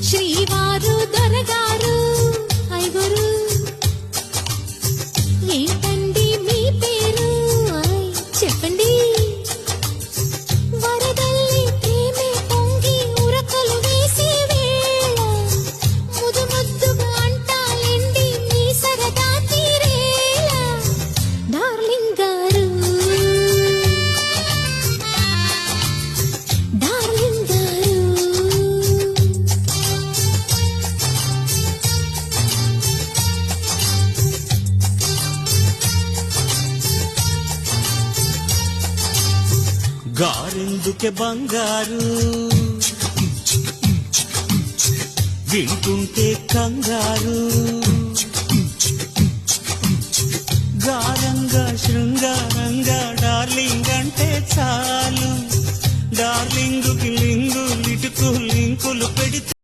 శ్రీవారు దొరగారు ఐగురు ఏంటండి మీ పేరు చెప్పండి వరదల్లి ప్రేమే పొంగి ఉరకలు వేసే వేళ ముదు ముద్దుగా అంటాలండి మీ సరదా తీరేలా డార్లింగ్ గారు డార్లింగ్ గారు గారెందుకే బంగారు వింటుంటే కంగారు గారంగా శృంగారంగా డార్లింగ్ అంటే చాలు డార్లింగుకి లింగు లిటుకు లింకులు పెడితే